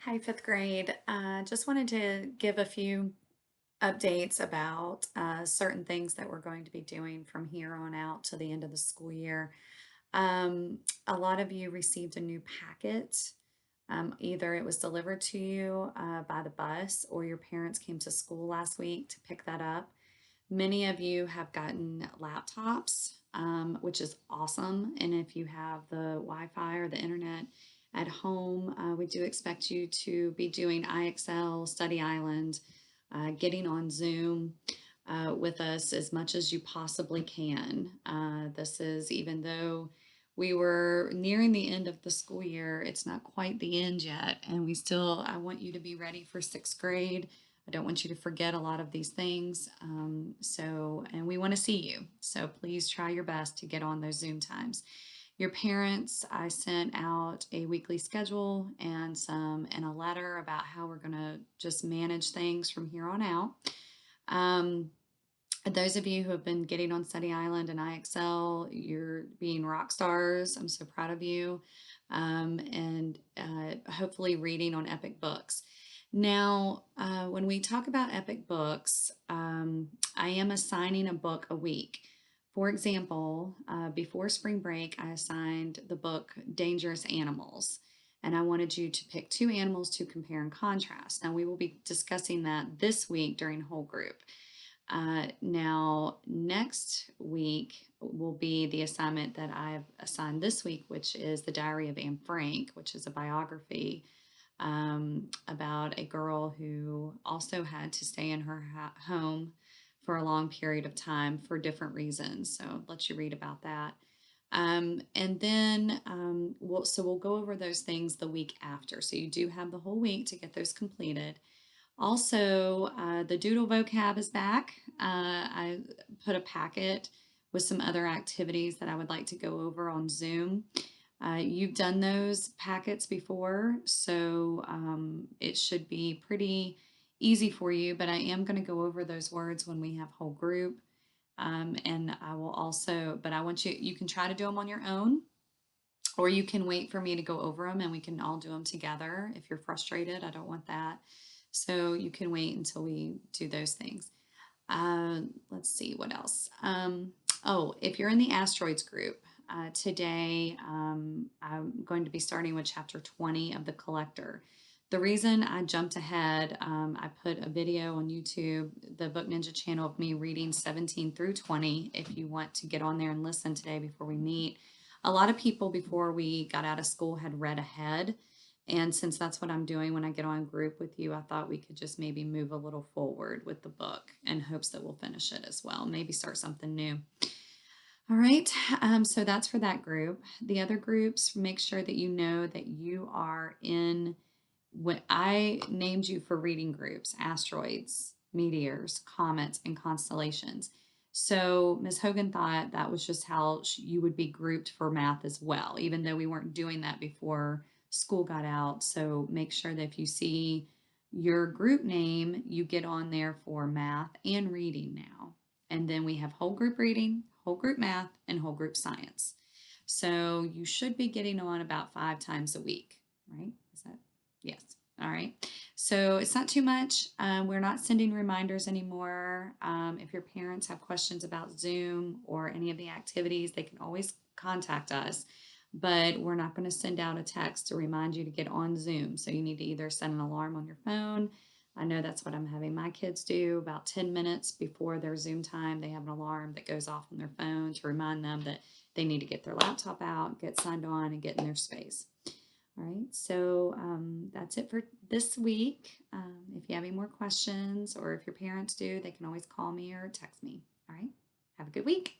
Hi, fifth grade. Just wanted to give a few updates about certain things that we're going to be doing from here on out to the end of the school year. A lot of you received a new packet. Either it was delivered to you by the bus or your parents came to school last week to pick that up. Many of you have gotten laptops, which is awesome. And if you have the Wi Fi or the internet at home, we do expect you to be doing IXL, Study Island, getting on Zoom with us as much as you possibly can. This is, even though we were nearing the end of the school year, it's not quite the end yet. And I want you to be ready for sixth grade. I don't want you to forget a lot of these things. And we want to see you. So please try your best to get on those Zoom times. Your parents, I sent out a weekly schedule and a letter about how we're going to just manage things from here on out. Um, those of you who have been getting on Study Island and IXL, you're being rock stars. I'm so proud of you. And hopefully reading on Epic Books. Now, when we talk about Epic Books, I am assigning a book a week. For example, before spring break, I assigned the book Dangerous Animals, and I wanted you to pick two animals to compare and contrast. Now, we will be discussing that this week during whole group. Now, next week will be the assignment that I've assigned this week, which is The Diary of Anne Frank, which is a biography about a girl who also had to stay in her home for a long period of time for different reasons. So I'll let you read about that. And then we'll go over those things the week after. So you do have the whole week to get those completed. Also, the Doodle vocab is back. I put a packet with some other activities that I would like to go over on Zoom. You've done those packets before, so it should be pretty easy for you, but I am going to go over those words when we have whole group. And I will also, but I want you can try to do them on your own, or you can wait for me to go over them and we can all do them together. If you're frustrated, I don't want that. So you can wait until we do those things. Let's see what else. Oh, if you're in the asteroids group, today I'm going to be starting with chapter 20 of The Collector. The reason I jumped ahead, I put a video on YouTube, the Book Ninja channel, of me reading 17 through 20. If you want to get on there and listen today before we meet. A lot of people before we got out of school had read ahead. And since that's what I'm doing when I get on group with you, I thought we could just maybe move a little forward with the book in hopes that we'll finish it as well. Maybe start something new. All right, so that's for that group. The other groups, make sure that you know that you are in what I named you for reading groups: asteroids, meteors, comets, and constellations. So Ms. Hogan thought that was just how you would be grouped for math as well, even though we weren't doing that before school got out. So make sure that if you see your group name, you get on there for math and reading now. And then we have whole group reading, whole group math, and whole group science. So you should be getting on about 5 times a week, right? Is that, yes. All right. So it's not too much. We're not sending reminders anymore. If your parents have questions about Zoom or any of the activities, they can always contact us. But we're not going to send out a text to remind you to get on Zoom. So you need to either set an alarm on your phone. I know that's what I'm having my kids do. About 10 minutes before their Zoom time, they have an alarm that goes off on their phone to remind them that they need to get their laptop out, get signed on, and get in their space. All right, so that's it for this week. If you have any more questions or if your parents do, they can always call me or text me. All right, have a good week.